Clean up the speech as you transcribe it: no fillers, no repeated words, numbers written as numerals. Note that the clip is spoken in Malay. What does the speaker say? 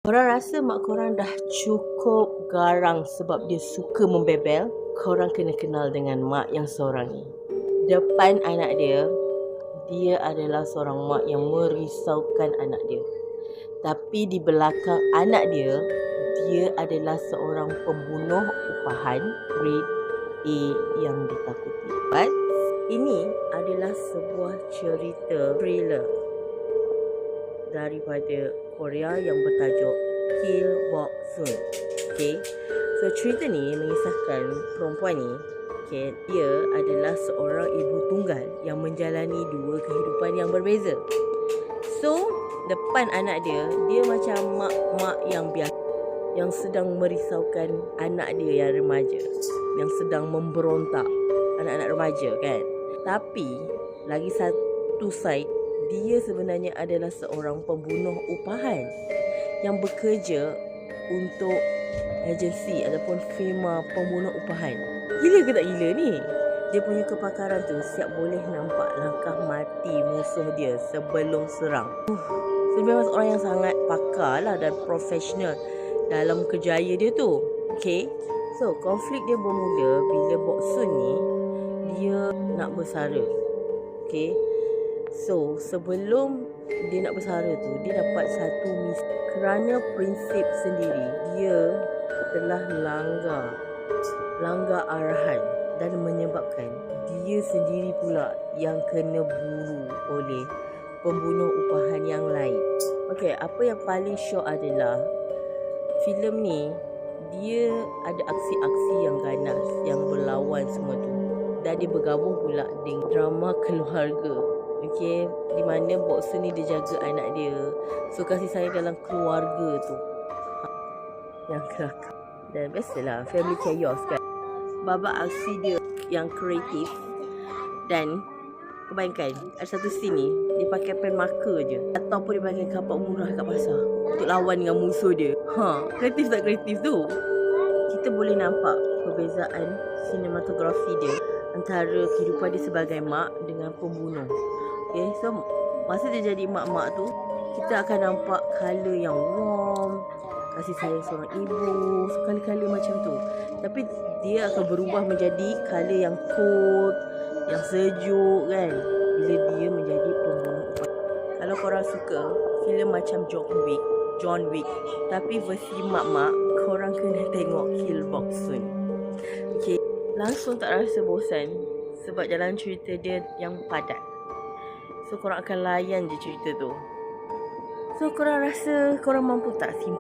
Korang rasa mak korang dah cukup garang sebab dia suka membebel? Korang kena kenal dengan mak yang seorang ni. Depan anak dia, dia adalah seorang mak yang merisaukan anak dia. Tapi di belakang anak dia, dia adalah seorang pembunuh upahan grade A yang ditakuti. But ini adalah sebuah cerita thriller daripada Korea yang bertajuk Kill Bok Soon. Okay, so cerita ni mengisahkan perempuan ni. Okay, dia adalah seorang ibu tunggal yang menjalani dua kehidupan yang berbeza. So depan anak dia, dia macam mak-mak yang biasa, yang sedang merisaukan anak dia yang remaja, yang sedang memberontak, anak-anak remaja kan. Tapi lagi satu side, dia sebenarnya adalah seorang pembunuh upahan yang bekerja untuk agensi ataupun firma pembunuh upahan. Gila ke tak gila ni? Dia punya kepakaran tu siap boleh nampak langkah mati musuh dia sebelum serang. So, dia memang seorang yang sangat pakar lah dan profesional dalam kerjaya dia tu. Okay, so konflik dia bermula bila Bok Soon ni dia nak bersara. Okay, so sebelum dia nak bersara tu, dia dapat satu misi. Kerana prinsip sendiri, dia telah langgar arahan dan menyebabkan dia sendiri pula yang kena buru oleh pembunuh upahan yang lain. Okey, apa yang paling syok adalah filem ni dia ada aksi-aksi yang ganas yang berlawan semua tu, dan dia bergabung pula dengan drama keluarga. Okey, di mana Bok Soon ni dia jaga anak dia. So kasih sayang dalam keluarga tu yang kelakar. Dan biasalah family chaos kan. Babak aksi dia yang kreatif. Dan kebayangkan ada satu scene ni dia pakai pen marker je, ataupun dia pakai kapak murah kat pasar untuk lawan dengan musuh dia. Kreatif tak kreatif tu? Kita boleh nampak perbezaan sinematografi dia antara kehidupan dia sebagai mak dengan pembunuh. Okay, so masa dia jadi mak-mak tu, kita akan nampak color yang warm, kasih sayang seorang ibu, kala-kala macam tu. Tapi dia akan berubah menjadi color yang cold, yang sejuk kan, bila dia menjadi pembunuh. Kalau korang suka filem macam John Wick tapi versi mak-mak, korang kena tengok Kill Bok Soon. Okay, langsung tak rasa bosan sebab jalan cerita dia yang padat. So korang akan layan je cerita tu. So korang rasa korang mampu tak simpan